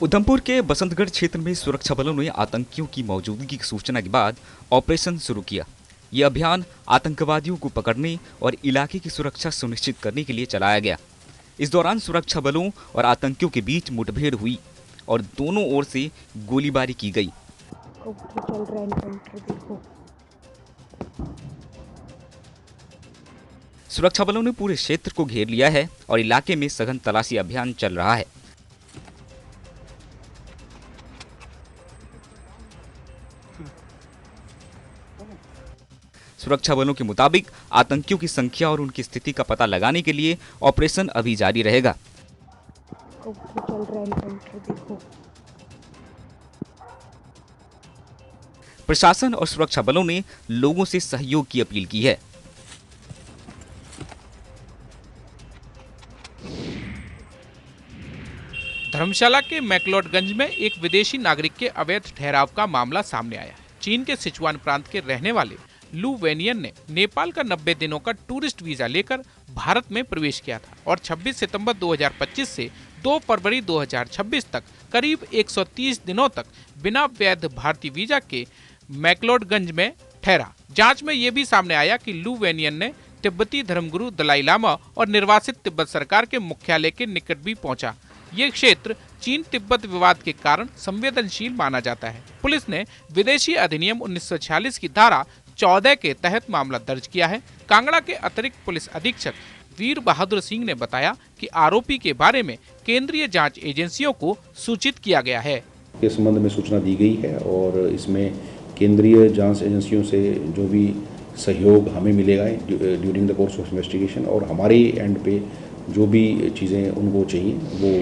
उधमपुर के बसंतगढ़ क्षेत्र में सुरक्षा बलों ने आतंकियों की मौजूदगी की सूचना के बाद ऑपरेशन शुरू किया। ये अभियान आतंकवादियों को पकड़ने और इलाके की सुरक्षा सुनिश्चित करने के लिए चलाया गया। इस दौरान सुरक्षा बलों और आतंकियों के बीच मुठभेड़ हुई और दोनों ओर से गोलीबारी की गई। सुरक्षा बलों ने पूरे क्षेत्र को घेर लिया है और इलाके में सघन तलाशी अभियान चल रहा है। सुरक्षा बलों के मुताबिक आतंकियों की संख्या और उनकी स्थिति का पता लगाने के लिए ऑपरेशन अभी जारी रहेगा। प्रशासन और सुरक्षा बलों ने लोगों से सहयोग की अपील की है। धर्मशाला के मैक्लोडगंज में एक विदेशी नागरिक के अवैध ठहराव का मामला सामने आया है। चीन के सिचुआन प्रांत के रहने वाले लू वेनियन ने नेपाल का 90 दिनों का टूरिस्ट वीजा लेकर भारत में प्रवेश किया था और 26 सितंबर 2025 से 2 फरवरी 2026 तक करीब 130 दिनों तक बिना वैध भारतीय वीजा के मैक्लोडगंज में ठहरा। जांच में ये भी सामने आया कि लू वेनियन ने तिब्बती धर्मगुरु दलाई लामा और निर्वासित तिब्बत सरकार के मुख्यालय के निकट भी पहुंचा। ये क्षेत्र चीन तिब्बत विवाद के कारण संवेदनशील माना जाता है। पुलिस ने विदेशी अधिनियम 1946 की धारा 14 के तहत मामला दर्ज किया है। कांगड़ा के अतिरिक्त पुलिस अधीक्षक वीर बहादुर सिंह ने बताया कि आरोपी के बारे में केंद्रीय जांच एजेंसियों को सूचित किया गया है। इस संबंध में सूचना दी गई है और इसमें केंद्रीय जांच एजेंसियों से जो भी सहयोग हमें मिलेगा during the course of investigation और हमारे एंड पे जो भी चीजें उनको चाहिए वो।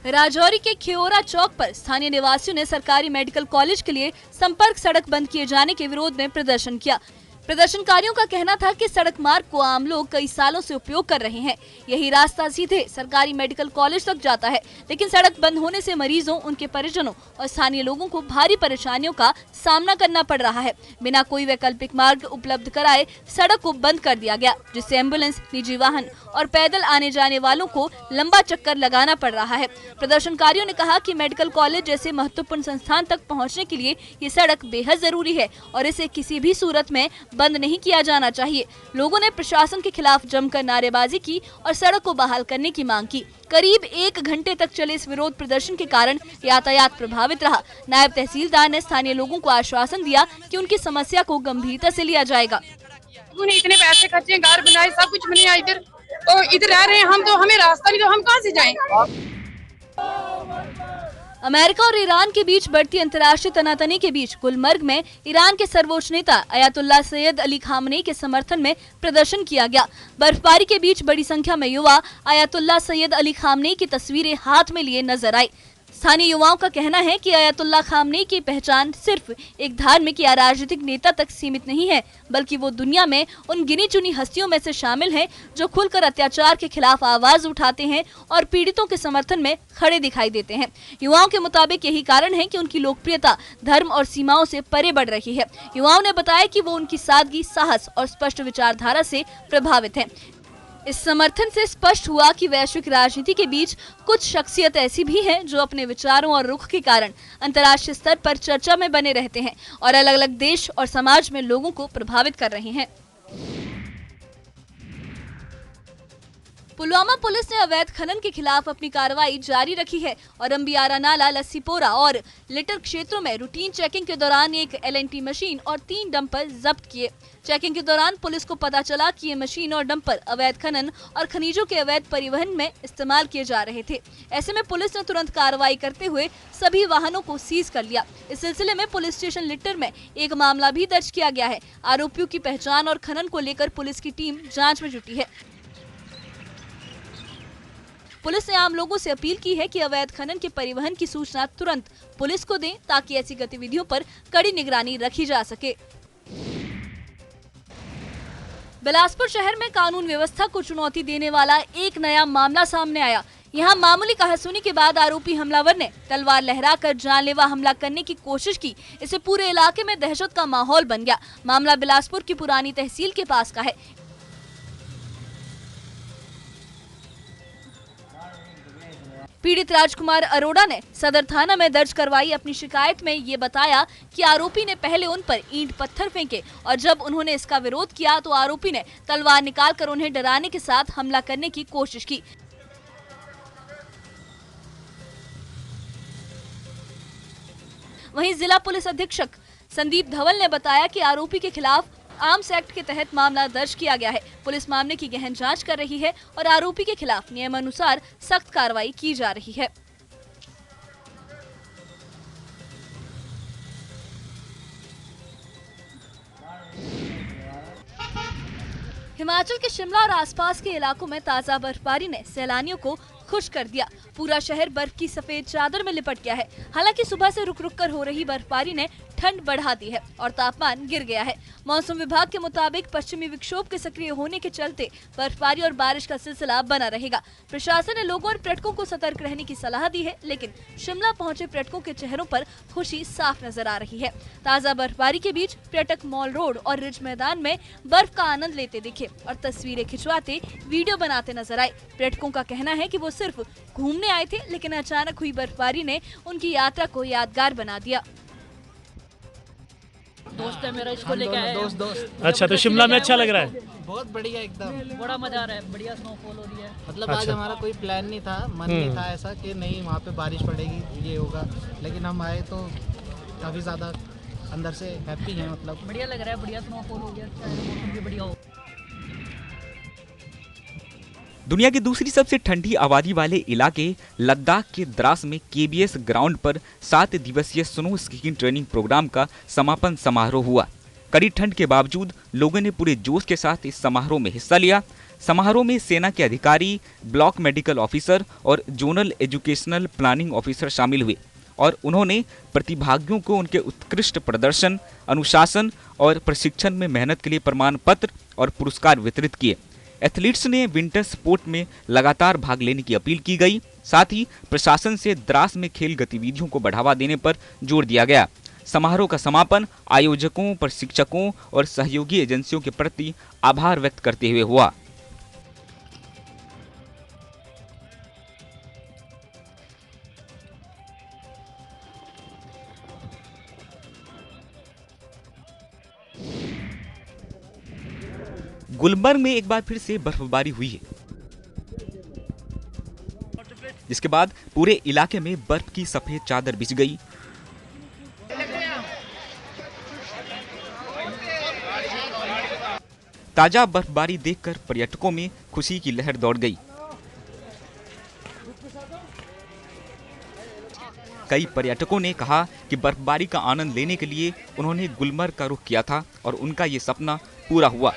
राजौरी के खियोरा चौक पर स्थानीय निवासियों ने सरकारी मेडिकल कॉलेज के लिए संपर्क सड़क बंद किए जाने के विरोध में प्रदर्शन किया। प्रदर्शनकारियों का कहना था कि सड़क मार्ग को आम लोग कई सालों से उपयोग कर रहे हैं। यही रास्ता सीधे सरकारी मेडिकल कॉलेज तक जाता है, लेकिन सड़क बंद होने से मरीजों, उनके परिजनों और स्थानीय लोगों को भारी परेशानियों का सामना करना पड़ रहा है। बिना कोई वैकल्पिक मार्ग उपलब्ध कराए सड़क को बंद कर दिया गया, जिससे एम्बुलेंस, निजी वाहन और पैदल आने जाने वालों को लंबा चक्कर लगाना पड़ रहा है। प्रदर्शनकारियों ने कहा कि मेडिकल कॉलेज जैसे महत्वपूर्ण संस्थान तक पहुँचने के लिए ये सड़क बेहद जरूरी है और इसे किसी भी सूरत में बंद नहीं किया जाना चाहिए। लोगों ने प्रशासन के खिलाफ जमकर नारेबाजी की और सड़क को बहाल करने की मांग की। करीब 1 घंटे तक चले इस विरोध प्रदर्शन के कारण यातायात प्रभावित रहा। नायब तहसीलदार ने स्थानीय लोगों को आश्वासन दिया कि उनकी समस्या को गंभीरता से लिया जाएगा। इतने पैसे खर्चे, घर बनाए, सब कुछ बनिया, इधर तो इधर रह रहे हैं हम, तो हमें रास्ता नहीं, तो हम कहाँ से जाएं? अमेरिका और ईरान के बीच बढ़ती अंतर्राष्ट्रीय तनातनी के बीच गुलमर्ग में ईरान के सर्वोच्च नेता अयातुल्ला सैयद अली खामनेई के समर्थन में प्रदर्शन किया गया। बर्फबारी के बीच बड़ी संख्या में युवा अयातुल्ला सैयद अली खामनेई की तस्वीरें हाथ में लिए नजर आए। स्थानीय युवाओं का कहना है कि अयातुल्ला खामनेई की पहचान सिर्फ एक धार्मिक या राजनीतिक नेता तक सीमित नहीं है, बल्कि वो दुनिया में उन गिनी चुनी हस्तियों में से शामिल हैं जो खुलकर अत्याचार के खिलाफ आवाज उठाते हैं और पीड़ितों के समर्थन में खड़े दिखाई देते हैं। युवाओं के मुताबिक यही कारण है कि उनकी लोकप्रियता धर्म और सीमाओं से परे बढ़ रही है। युवाओं ने बताया कि वो उनकी सादगी, साहस और स्पष्ट विचारधारा से प्रभावित हैं। इस समर्थन से स्पष्ट हुआ कि वैश्विक राजनीति के बीच कुछ शख्सियत ऐसी भी हैं जो अपने विचारों और रुख के कारण अंतर्राष्ट्रीय स्तर पर चर्चा में बने रहते हैं और अलग अलग देश और समाज में लोगों को प्रभावित कर रहे हैं। पुलवामा पुलिस ने अवैध खनन के खिलाफ अपनी कार्रवाई जारी रखी है और अंबियारा नाला, लस्सीपोरा और लिटर क्षेत्रों में रूटीन चेकिंग के दौरान एक LNT मशीन और 3 डंपर जब्त किए। चेकिंग के दौरान पुलिस को पता चला कि ये मशीन और डंपर अवैध खनन और खनिजों के अवैध परिवहन में इस्तेमाल किए जा रहे थे। ऐसे में पुलिस ने तुरंत कार्रवाई करते हुए सभी वाहनों को सीज कर लिया। इस सिलसिले में पुलिस स्टेशन लिटर में एक मामला भी दर्ज किया गया है। आरोपियों की पहचान और खनन को लेकर पुलिस की टीम जाँच में जुटी है। पुलिस ने आम लोगों से अपील की है कि अवैध खनन के परिवहन की सूचना तुरंत पुलिस को दें ताकि ऐसी गतिविधियों पर कड़ी निगरानी रखी जा सके। बिलासपुर शहर में कानून व्यवस्था को चुनौती देने वाला एक नया मामला सामने आया। यहाँ मामूली कहासुनी के बाद आरोपी हमलावर ने तलवार लहराकर जानलेवा हमला करने की कोशिश की। इससे पूरे इलाके में दहशत का माहौल बन गया। मामला बिलासपुर की पुरानी तहसील के पास का है। पीड़ित राजकुमार अरोड़ा ने सदर थाना में दर्ज करवाई अपनी शिकायत में ये बताया कि आरोपी ने पहले उन पर ईंट पत्थर फेंके और जब उन्होंने इसका विरोध किया तो आरोपी ने तलवार निकालकर उन्हें डराने के साथ हमला करने की कोशिश की। वहीं जिला पुलिस अधीक्षक संदीप धवल ने बताया कि आरोपी के खिलाफ आर्म्स एक्ट के तहत मामला दर्ज किया गया है। पुलिस मामले की गहन जांच कर रही है और आरोपी के खिलाफ नियमानुसार सख्त कार्रवाई की जा रही है। हिमाचल के शिमला और आसपास के इलाकों में ताजा बर्फबारी ने सैलानियों को खुश कर दिया। पूरा शहर बर्फ की सफेद चादर में लिपट गया है। हालांकि सुबह से रुक रुक कर हो रही बर्फबारी ने ठंड बढ़ा दी है और तापमान गिर गया है। मौसम विभाग के मुताबिक पश्चिमी विक्षोभ के सक्रिय होने के चलते बर्फबारी और बारिश का सिलसिला बना रहेगा। प्रशासन ने लोगों और पर्यटकों को सतर्क रहने की सलाह दी है, लेकिन शिमला पहुंचे पर्यटकों के चेहरों पर खुशी साफ नजर आ रही है। ताजा बर्फबारी के बीच पर्यटक मॉल रोड और रिज मैदान में बर्फ का आनंद लेते दिखे और तस्वीरें खिंचवाते, वीडियो बनाते नजर आए। पर्यटकों का कहना है कि वो सिर्फ घूमने आए थे, लेकिन अचानक हुई बर्फबारी ने उनकी यात्रा को यादगार बना दिया। दोस्त है मेरा, इसको लेके आए दोस्त। अच्छा, तो शिमला में अच्छा लग रहा है? बहुत बढ़िया, एकदम बड़ा मजा आ रहा है। बढ़िया स्नोफॉल हो रही है। मतलब अच्छा। आज हमारा कोई प्लान नहीं था, मन नहीं था ऐसा कि नहीं वहाँ पे बारिश पड़ेगी, ये होगा, लेकिन हम आए तो काफ़ी ज़्यादा अंदर से हैप्पी हैं। मतलब बढ़िया लग रहा है, बढ़िया स्नोफॉल हो गया, मौसम भी बढ़िया हो। दुनिया की दूसरी सबसे ठंडी आबादी वाले इलाके लद्दाख के द्रास में केबीएस ग्राउंड पर 7 दिवसीय स्नो स्कीइंग ट्रेनिंग प्रोग्राम का समापन समारोह हुआ। कड़ी ठंड के बावजूद लोगों ने पूरे जोश के साथ इस समारोह में हिस्सा लिया। समारोह में सेना के अधिकारी, ब्लॉक मेडिकल ऑफिसर और जोनल एजुकेशनल प्लानिंग ऑफिसर शामिल हुए और उन्होंने प्रतिभागियों को उनके उत्कृष्ट प्रदर्शन, अनुशासन और प्रशिक्षण में मेहनत के लिए प्रमाण पत्र और पुरस्कार वितरित किए। एथलीट्स ने विंटर स्पोर्ट में लगातार भाग लेने की अपील की गई। साथ ही प्रशासन से द्रास में खेल गतिविधियों को बढ़ावा देने पर जोर दिया गया। समारोह का समापन आयोजकों, प्रशिक्षकों और सहयोगी एजेंसियों के प्रति आभार व्यक्त करते हुए हुआ। गुलमर्ग में एक बार फिर से बर्फबारी हुई है, जिसके बाद पूरे इलाके में बर्फ की सफेद चादर बिछ गई। ताजा बर्फबारी देखकर पर्यटकों में खुशी की लहर दौड़ गई। कई पर्यटकों ने कहा कि बर्फबारी का आनंद लेने के लिए उन्होंने गुलमर्ग का रुख किया था और उनका ये सपना पूरा हुआ।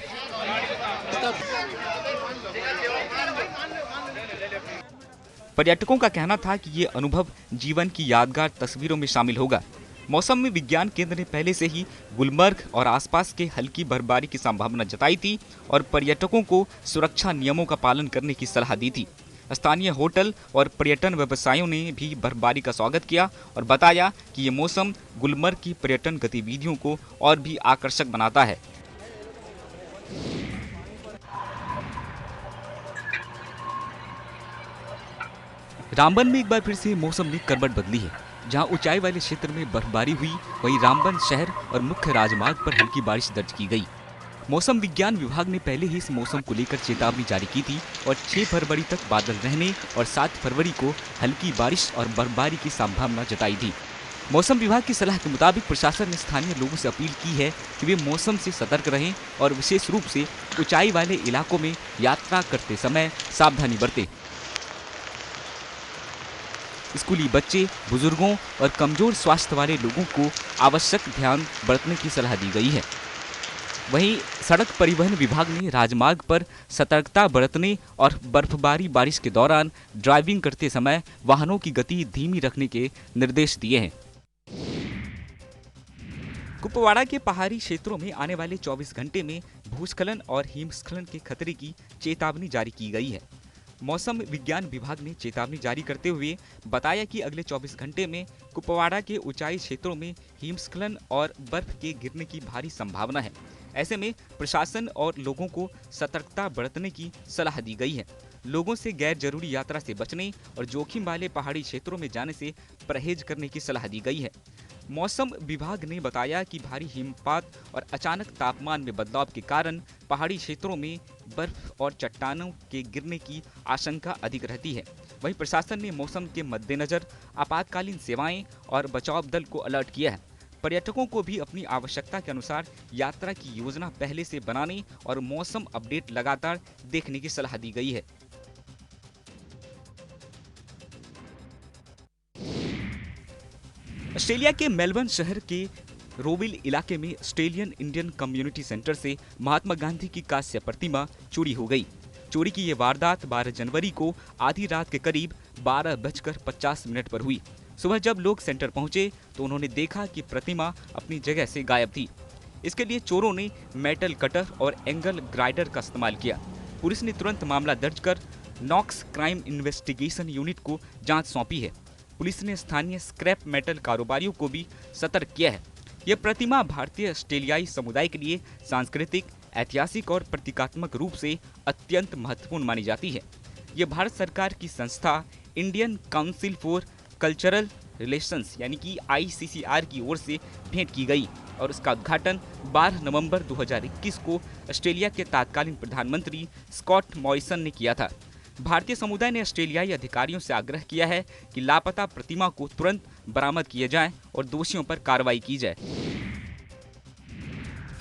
पर्यटकों का कहना था कि ये अनुभव जीवन की यादगार तस्वीरों में शामिल होगा। मौसम विज्ञान केंद्र ने पहले से ही गुलमर्ग और आसपास के हल्की बर्फबारी की संभावना जताई थी और पर्यटकों को सुरक्षा नियमों का पालन करने की सलाह दी थी। स्थानीय होटल और पर्यटन व्यवसायियों ने भी बर्फबारी का स्वागत किया और बताया कि ये मौसम गुलमर्ग की पर्यटन गतिविधियों को और भी आकर्षक बनाता है। रामबन में एक बार फिर से मौसम ने करवट बदली है। जहां ऊंचाई वाले क्षेत्र में बर्फबारी हुई, वहीं रामबन शहर और मुख्य राजमार्ग पर हल्की बारिश दर्ज की गई। मौसम विज्ञान विभाग ने पहले ही इस मौसम को लेकर चेतावनी जारी की थी और 6 फरवरी तक बादल रहने और 7 फरवरी को हल्की बारिश और बर्फबारी की संभावना जताई थी। मौसम विभाग की सलाह के मुताबिक प्रशासन ने स्थानीय लोगों से अपील की है कि वे मौसम से सतर्क रहें और विशेष रूप से ऊंचाई वाले इलाकों में यात्रा करते समय सावधानी बरतें। स्कूली बच्चे, बुजुर्गों और कमजोर स्वास्थ्य वाले लोगों को आवश्यक ध्यान बरतने की सलाह दी गई है। वहीं सड़क परिवहन विभाग ने राजमार्ग पर सतर्कता बरतने और बर्फबारी बारिश के दौरान ड्राइविंग करते समय वाहनों की गति धीमी रखने के निर्देश दिए हैं। कुपवाड़ा के पहाड़ी क्षेत्रों में आने वाले 24 घंटे में भूस्खलन और हिमस्खलन के खतरे की चेतावनी जारी की गई है। मौसम विज्ञान विभाग ने चेतावनी जारी करते हुए बताया कि अगले 24 घंटे में कुपवाड़ा के ऊंचाई क्षेत्रों में हिमस्खलन और बर्फ के गिरने की भारी संभावना है। ऐसे में प्रशासन और लोगों को सतर्कता बरतने की सलाह दी गई है। लोगों से गैर जरूरी यात्रा से बचने और जोखिम वाले पहाड़ी क्षेत्रों में जाने से परहेज करने की सलाह दी गई है। मौसम विभाग ने बताया कि भारी हिमपात और अचानक तापमान में बदलाव के कारण पहाड़ी क्षेत्रों में बर्फ और चट्टानों के गिरने की आशंका अधिक रहती है। वहीं प्रशासन ने मौसम के मद्देनजर आपातकालीन सेवाएं और बचाव दल को अलर्ट किया है। पर्यटकों को भी अपनी आवश्यकता के अनुसार यात्रा की योजना पहले से बनाने और मौसम अपडेट लगातार देखने की सलाह दी गई है। ऑस्ट्रेलिया के मेलबर्न शहर के रोविल इलाके में ऑस्ट्रेलियन इंडियन कम्युनिटी सेंटर से महात्मा गांधी की कांस्य प्रतिमा चोरी हो गई। चोरी की ये वारदात 12 जनवरी को आधी रात के करीब 12:50 पर हुई। सुबह जब लोग सेंटर पहुंचे तो उन्होंने देखा कि प्रतिमा अपनी जगह से गायब थी। इसके लिए चोरों ने मेटल कटर और एंगल ग्राइडर का इस्तेमाल किया। पुलिस ने तुरंत मामला दर्ज कर नॉक्स क्राइम इन्वेस्टिगेशन यूनिट को जांच सौंपी है। पुलिस ने स्थानीय स्क्रैप मेटल कारोबारियों को भी सतर्क किया है। यह प्रतिमा भारतीय ऑस्ट्रेलियाई समुदाय के लिए सांस्कृतिक, ऐतिहासिक और प्रतीकात्मक रूप से अत्यंत महत्वपूर्ण मानी जाती है। यह भारत सरकार की संस्था Indian council for cultural relations यानी कि ICCR की ओर से भेंट की गई और इसका उद्घाटन 12 नवंबर 2021 को ऑस्ट्रेलिया के तत्कालीन प्रधानमंत्री स्कॉट मॉरिसन ने किया था। भारतीय समुदाय ने ऑस्ट्रेलियाई अधिकारियों से आग्रह किया है कि लापता प्रतिमा को तुरंत बरामद किया जाए और दोषियों पर कार्रवाई की जाए।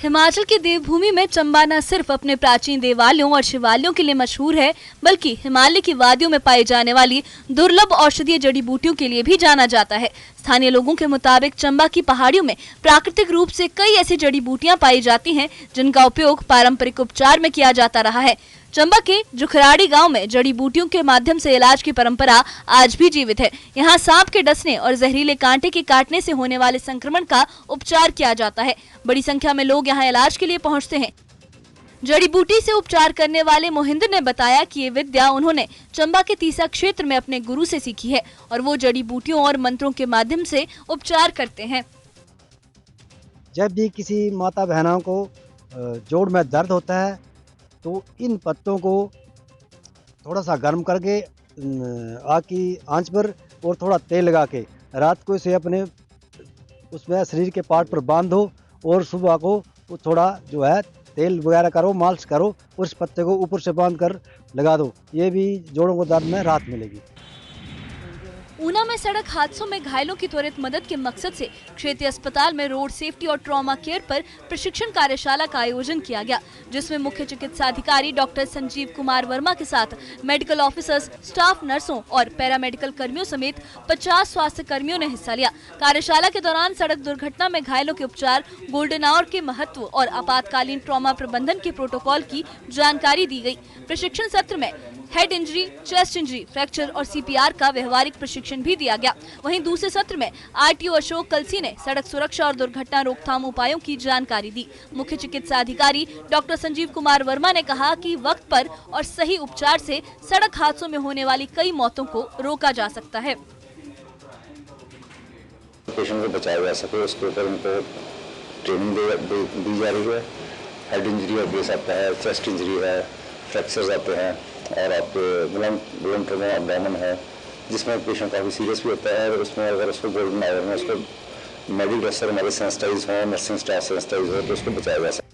हिमाचल की देवभूमि में चंबा न सिर्फ अपने प्राचीन देवालयों और शिवालयों के लिए मशहूर है, बल्कि हिमालय की वादियों में पाई जाने वाली दुर्लभ औषधीय जड़ी बूटियों के लिए भी जाना जाता है। स्थानीय लोगों के मुताबिक चंबा की पहाड़ियों में प्राकृतिक रूप से कई ऐसी जड़ी बूटियां पाई जाती हैं, जिनका उपयोग पारंपरिक उपचार में किया जाता रहा है। चंबा के जुखराड़ी गांव में जड़ी बूटियों के माध्यम से इलाज की परंपरा आज भी जीवित है। यहाँ सांप के डसने और जहरीले कांटे के काटने से होने वाले संक्रमण का उपचार किया जाता है। बड़ी संख्या में लोग यहाँ इलाज के लिए पहुँचते हैं। जड़ी बूटी से उपचार करने वाले मोहिंद्र ने बताया कि ये विद्या उन्होंने चंबा के तीसा क्षेत्र में अपने गुरु से सीखी है और वो जड़ी बूटियों और मंत्रों के माध्यम से उपचार करते हैं। जब भी किसी माता बहनों को जोड़ में दर्द होता है तो इन पत्तों को थोड़ा सा गर्म करके आग की आंच पर और थोड़ा तेल लगा के रात को इसे अपने उसमें शरीर के पार्ट पर बांधो और सुबह को थोड़ा जो है तेल वगैरह करो, मालिश करो और इस पत्ते को ऊपर से बांध कर लगा दो। ये भी जोड़ों को दर्द में राहत मिलेगी। ऊना में सड़क हादसों में घायलों की त्वरित मदद के मकसद से क्षेत्रीय अस्पताल में रोड सेफ्टी और ट्रॉमा केयर पर प्रशिक्षण कार्यशाला का आयोजन किया गया, जिसमें मुख्य चिकित्सा अधिकारी डॉक्टर संजीव कुमार वर्मा के साथ मेडिकल ऑफिसर्स, स्टाफ नर्सों और पैरामेडिकल कर्मियों समेत 50 स्वास्थ्य कर्मियों ने हिस्सा लिया। कार्यशाला के दौरान सड़क दुर्घटना में घायलों के उपचार, गोल्डन आवर के महत्व और आपातकालीन ट्रॉमा प्रबंधन के प्रोटोकॉल की जानकारी दी गई। प्रशिक्षण सत्र में head injury, chest injury, fracture और CPR का व्यवहारिक प्रशिक्षण भी दिया गया। वहीं दूसरे सत्र में RTO अशोक कलसी ने सड़क सुरक्षा और दुर्घटना रोकथाम उपायों की जानकारी दी। मुख्य चिकित्सा अधिकारी डॉक्टर संजीव कुमार वर्मा ने कहा कि वक्त पर और सही उपचार से सड़क हादसों में होने वाली कई मौतों को रोका जा सकता है। पेशेंट को बचाया जा सके उसके ऊपर उनको ट्रेनिंग दी जा रही है। हेड इंजरी और बेस आता है, चेस्ट इंजरी है, फ्रैक्चर्स आते हैं और आपके ब्लंट ट्रॉमा एब्डोमेन है, जिसमें पेशेंट काफ़ी सीरियस भी होता है। और उसमें अगर उसको गोल्डन आवर में उसको मेडिकल अफसर हमारे सेंसिटाइज हो, नर्सिंग स्टाफ सेंसिटाइज हो तो उसको बचाया जा सकता है।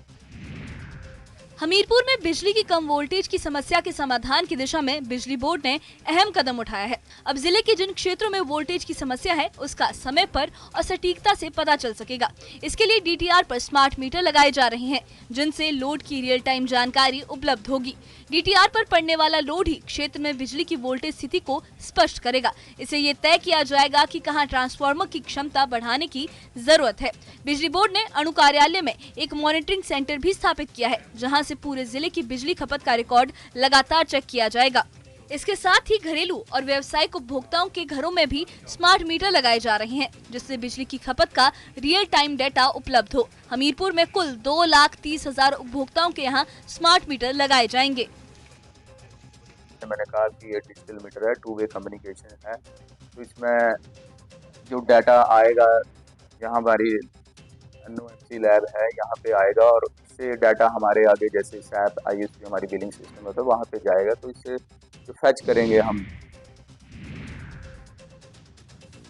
हमीरपुर में बिजली की कम वोल्टेज की समस्या के समाधान की दिशा में बिजली बोर्ड ने अहम कदम उठाया है। अब जिले के जिन क्षेत्रों में वोल्टेज की समस्या है उसका समय पर और सटीकता से पता चल सकेगा। इसके लिए DTR पर स्मार्ट मीटर लगाए जा रहे हैं, जिनसे लोड की रियल टाइम जानकारी उपलब्ध होगी। DTR पर पड़ने वाला लोड ही क्षेत्र में बिजली की वोल्टेज स्थिति को स्पष्ट करेगा। इससे ये तय किया जाएगा कि कहां ट्रांसफार्मर की क्षमता बढ़ाने की जरूरत है। बिजली बोर्ड ने अणु कार्यालय में एक मॉनिटरिंग सेंटर भी स्थापित किया है, जहां से पूरे जिले की बिजली खपत का रिकॉर्ड लगातार चेक किया जाएगा। इसके साथ ही घरेलू और व्यावसायिक उपभोक्ताओं के घरों में भी स्मार्ट मीटर लगाए जा रहे हैं, जिससे बिजली की खपत का रियल टाइम डेटा उपलब्ध हो। हमीरपुर में कुल 2,30,000 उपभोक्ताओं के यहाँ स्मार्ट मीटर लगाए जाएंगे। मैंने कहा कि ये डिजिटल मीटर है, 2 वे कम्युनिकेशन है, तो इसमें जो डाटा आएगा यहाँ हमारी NOMC लैब है यहाँ पे आएगा और इससे डाटा हमारे आगे जैसे SAP ISP हमारी बिलिंग सिस्टम होता है वहाँ पे जाएगा। तो इससे जो फैच करेंगे हम।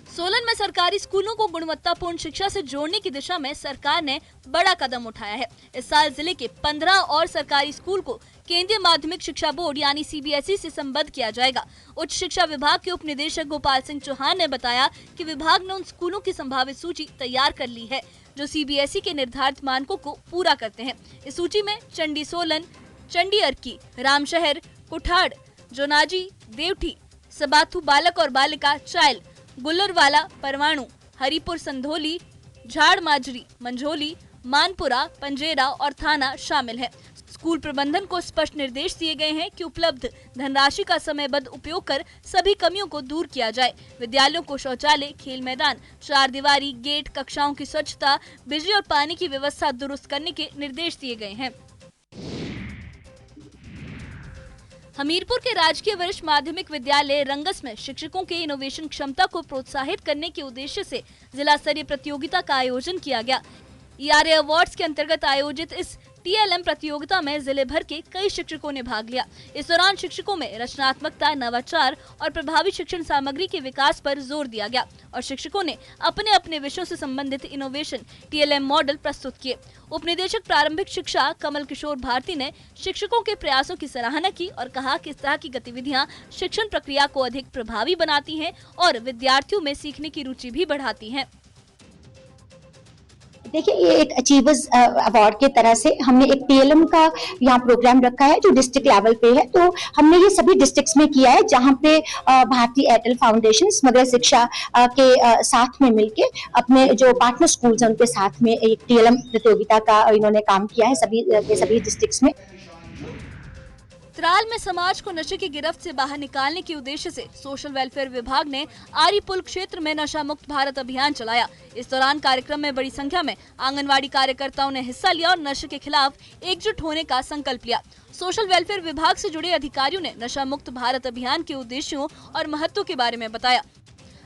सोलन में सरकारी स्कूलों को गुणवत्तापूर्ण शिक्षा से जोड़ने की दिशा में सरकार ने बड़ा कदम उठाया है। इस साल जिले के 15 और सरकारी स्कूल को केंद्रीय माध्यमिक शिक्षा बोर्ड यानी CBSE से संबद्ध किया जाएगा। उच्च शिक्षा विभाग के उप निदेशक गोपाल सिंह चौहान ने बताया कि विभाग ने उन स्कूलों की संभावित सूची तैयार कर ली है जो CBSE के निर्धारित मानकों को पूरा करते हैं। इस सूची में चंडी सोलन, चंडी अर्की, रामशहर, कुठाड़, जोनाजी, देवठी, सबाथू बालक और बालिका, चाइल, गुल्लरवाला, परवाणु, हरिपुर संधोली, झाड़ माजरी, मंझोली, मानपुरा, पंजेरा और थाना शामिल है। स्कूल प्रबंधन को स्पष्ट निर्देश दिए गए हैं कि उपलब्ध धनराशि का समयबद्ध उपयोग कर सभी कमियों को दूर किया जाए। विद्यालयों को शौचालय, खेल मैदान, 4 दीवारी, गेट, कक्षाओं की स्वच्छता, बिजली और पानी की व्यवस्था दुरुस्त करने के निर्देश दिए गए हैं। हमीरपुर के राजकीय वरिष्ठ माध्यमिक विद्यालय रंगस में शिक्षकों के इनोवेशन क्षमता को प्रोत्साहित करने के उद्देश्य से जिला स्तरीय प्रतियोगिता का आयोजन किया गया। ERA अवार्ड्स के अंतर्गत आयोजित इस TLM प्रतियोगिता में जिले भर के कई शिक्षकों ने भाग लिया। इस दौरान शिक्षकों में रचनात्मकता, नवाचार और प्रभावी शिक्षण सामग्री के विकास पर जोर दिया गया और शिक्षकों ने अपने अपने विषयों से संबंधित इनोवेशन TLM मॉडल प्रस्तुत किए। उप निदेशक प्रारंभिक शिक्षा कमल किशोर भारती ने शिक्षकों के प्रयासों की सराहना की और कहा कि इस तरह की गतिविधियां शिक्षण प्रक्रिया को अधिक प्रभावी बनाती हैं और विद्यार्थियों में सीखने की रुचि भी बढ़ाती हैं। देखिए, ये एक अचीवर्स अवार्ड के तरह से हमने एक TLM का यहाँ प्रोग्राम रखा है जो डिस्ट्रिक्ट लेवल पे है। तो हमने ये सभी डिस्ट्रिक्ट्स में किया है जहाँ पे भारतीय एयरटेल फाउंडेशन समग्र शिक्षा के साथ में मिलके अपने जो पार्टनर स्कूल्स हैं उनके साथ में एक TLM प्रतियोगिता का इन्होंने काम किया है सभी डिस्ट्रिक्ट्स में। त्राल में समाज को नशे की गिरफ्त से बाहर निकालने के उद्देश्य से सोशल वेलफेयर विभाग ने आरीपुल क्षेत्र में नशा मुक्त भारत अभियान चलाया। इस दौरान कार्यक्रम में बड़ी संख्या में आंगनवाड़ी कार्यकर्ताओं ने हिस्सा लिया और नशे के खिलाफ एकजुट होने का संकल्प लिया। सोशल वेलफेयर विभाग से जुड़े अधिकारियों ने नशा मुक्त भारत अभियान के उद्देश्यों और महत्व के बारे में बताया।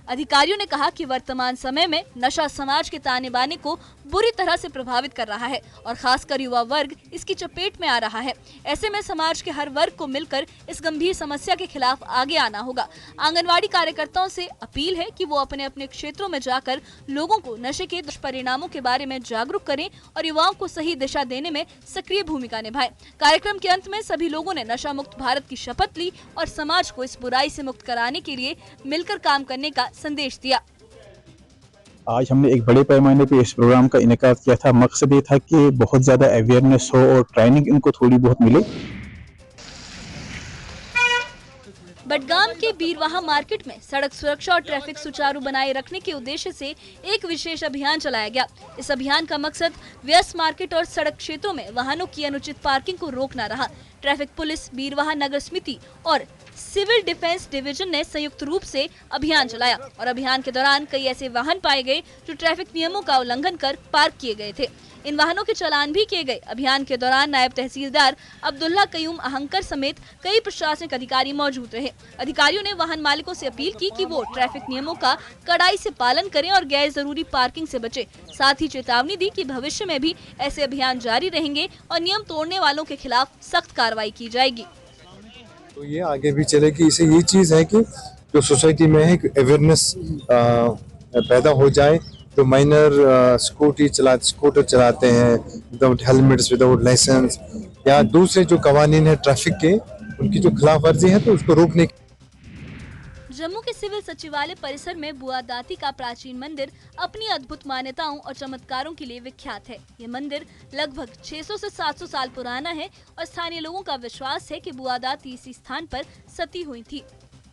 अधिकारियों ने कहा कि वर्तमान समय में नशा समाज के ताने बाने को बुरी तरह से प्रभावित कर रहा है और खासकर युवा वर्ग इसकी चपेट में आ रहा है। ऐसे में समाज के हर वर्ग को मिलकर इस गंभीर समस्या के खिलाफ आगे आना होगा। आंगनवाड़ी कार्यकर्ताओं से अपील है कि वो अपने अपने क्षेत्रों में जाकर लोगों को नशे के दुष्परिणामों के बारे में जागरूक करें और युवाओं को सही दिशा देने में सक्रिय भूमिका निभाएं। कार्यक्रम के अंत में सभी लोगों ने नशा मुक्त भारत की शपथ ली और समाज को इस बुराई से मुक्त कराने के लिए मिलकर काम करने का संदेश दिया। आज हमने एक बड़े पैमाने पे इस प्रोग्राम का इनेकाद किया था। मकसद ये था कि बहुत ज़्यादा अवेयरनेस हो और ट्रेनिंग इनको थोड़ी बहुत मिले। बडगाम के बीरवाहा मार्केट में सड़क सुरक्षा और ट्रैफिक सुचारू बनाए रखने के उद्देश्य से एक विशेष अभियान चलाया गया। इस अभियान का मकसद व्यस्त मार्केट और सड़क क्षेत्रों में वाहनों की अनुचित पार्किंग को रोकना रहा। ट्रैफिक पुलिस, बीरवाहा नगर समिति और सिविल डिफेंस डिवीजन ने संयुक्त रूप से अभियान चलाया और अभियान के दौरान कई ऐसे वाहन पाए गए जो ट्रैफिक नियमों का उल्लंघन कर पार्क किए गए थे। इन वाहनों के चालान भी किए गए। अभियान के दौरान नायब तहसीलदार अब्दुल्ला कयूम अहंकर समेत कई प्रशासनिक अधिकारी मौजूद रहे। अधिकारियों ने वाहन मालिकों से अपील की कि वो ट्रैफिक नियमों का कड़ाई से पालन करें और गैर जरूरी पार्किंग से बचें। साथ ही चेतावनी दी कि भविष्य में भी ऐसे अभियान जारी रहेंगे और नियम तोड़ने वालों के खिलाफ सख्त कार्रवाई की जाएगी। तो ये आगे भी चलेगी। इसे ये चीज़ है कि जो सोसाइटी में है अवेयरनेस पैदा हो जाए। तो माइनर स्कूटर चलाते हैं विदाउट हेलमेट्स, विदाउट लाइसेंस या दूसरे जो कवानीन है ट्रैफिक के, उनकी जो खिलाफ वर्जी है तो उसको रोकने। जम्मू के सिविल सचिवालय परिसर में बुआ दाती का प्राचीन मंदिर अपनी अद्भुत मान्यताओं और चमत्कारों के लिए विख्यात है। ये मंदिर लगभग 600 से 700 साल पुराना है और स्थानीय लोगों का विश्वास है कि बुआ दाती इसी स्थान पर सती हुई थी।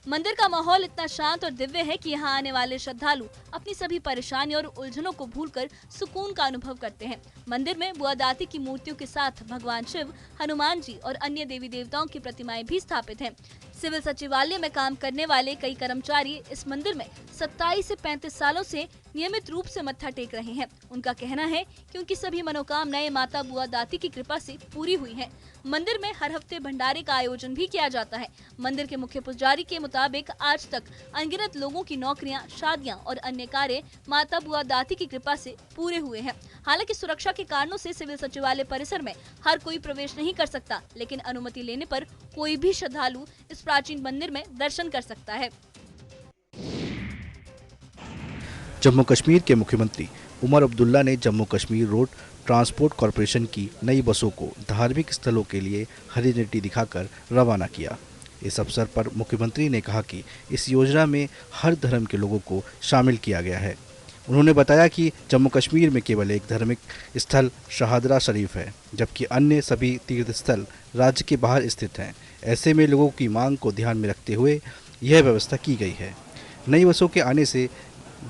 मंदिर का माहौल इतना शांत और दिव्य है कि यहाँ आने वाले श्रद्धालु अपनी सभी परेशानी और उलझनों को भूलकर सुकून का अनुभव करते हैं। मंदिर में बुआ दाती की मूर्तियों के साथ भगवान शिव, हनुमान जी और अन्य देवी देवताओं की प्रतिमाएं भी स्थापित हैं। सिविल सचिवालय में काम करने वाले कई कर्मचारी इस मंदिर में 27 से 35 सालों से नियमित रूप से मत्था टेक रहे हैं। उनका कहना है कि उनकी सभी मनोकामनाएं माता बुआ दाती की कृपा से पूरी हुई हैं। मंदिर में हर हफ्ते भंडारे का आयोजन भी किया जाता है। मंदिर के मुख्य पुजारी के मुताबिक आज तक अनगिनत लोगों की नौकरियां, शादियां और अन्य कार्य माता बुआ दाती की कृपा से पूरे हुए हैं। हालांकि सुरक्षा के कारणों से सिविल सचिवालय परिसर में हर कोई प्रवेश नहीं कर सकता, लेकिन अनुमति लेने पर कोई भी श्रद्धालु इस प्राचीन मंदिर में दर्शन कर सकता है। जम्मू कश्मीर के मुख्यमंत्री उमर अब्दुल्ला ने Jammu Kashmir road transport corporation की नई बसों को धार्मिक स्थलों के लिए हरी झंडी दिखाकर रवाना किया। इस अवसर पर मुख्यमंत्री ने कहा कि इस योजना में हर धर्म के लोगों को शामिल किया गया है। उन्होंने बताया कि जम्मू कश्मीर में केवल एक धार्मिक स्थल शहादरा शरीफ है, जबकि अन्य सभी तीर्थ स्थल राज्य के बाहर स्थित हैं। ऐसे में लोगों की मांग को ध्यान में रखते हुए यह व्यवस्था की गई है। नई बसों के आने से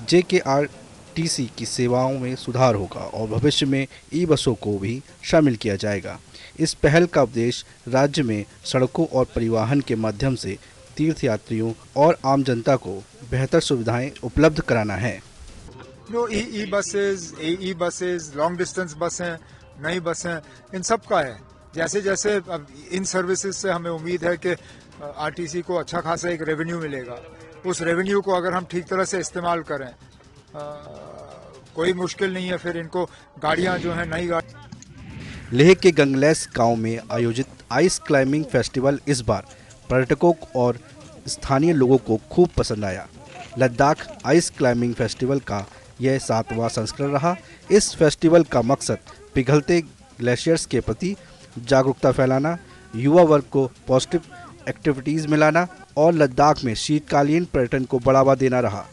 JKRTC की सेवाओं में सुधार होगा और भविष्य में ई बसों को भी शामिल किया जाएगा। इस पहल का उद्देश्य राज्य में सड़कों और परिवहन के माध्यम से तीर्थयात्रियों और आम जनता को बेहतर सुविधाएं उपलब्ध कराना है। जो ई बसेज, लॉन्ग डिस्टेंस बसें, नई बसें, इन सब का है। जैसे जैसे अब इन सर्विसेज से हमें उम्मीद है कि RTC को अच्छा खासा एक रेवेन्यू मिलेगा। उस रेवेन्यू को अगर हम ठीक तरह से इस्तेमाल करें, कोई मुश्किल नहीं है फिर इनको गाड़ियां जो हैं नई गाड़ी। लेह के गंगलेस गांव में आयोजित आइस क्लाइंबिंग फेस्टिवल इस बार पर्यटकों और स्थानीय लोगों को खूब पसंद आया। लद्दाख आइस क्लाइंबिंग फेस्टिवल का यह 7वां संस्करण रहा। इस फेस्टिवल का मकसद पिघलते ग्लेशियर्स के प्रति जागरूकता फैलाना, युवा वर्ग को पॉजिटिव एक्टिविटीज़ में लाना और लद्दाख में शीतकालीन पर्यटन को बढ़ावा देना रहा।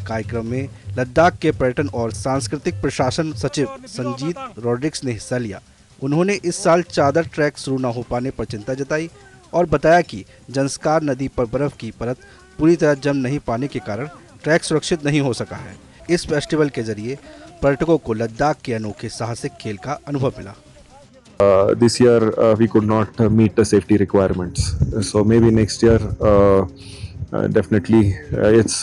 कार्यक्रम में लद्दाख के पर्यटन और सांस्कृतिक प्रशासन सचिव संजीत रॉड्रिक्स ने हिस्सा लिया। उन्होंने इस साल चादर ट्रैक शुरू न हो पाने पर चिंता जताई और बताया कि जंस्कार नदी पर बर्फ की परत पूरी तरह जम नहीं पाने के कारण ट्रैक सुरक्षित नहीं हो सका है। इस फेस्टिवल के जरिए पर्यटकों को लद्दाख के अनोखे साहसिक खेल का अनुभव मिला। This year we could not meet the safety requirements, so maybe next year definitely it's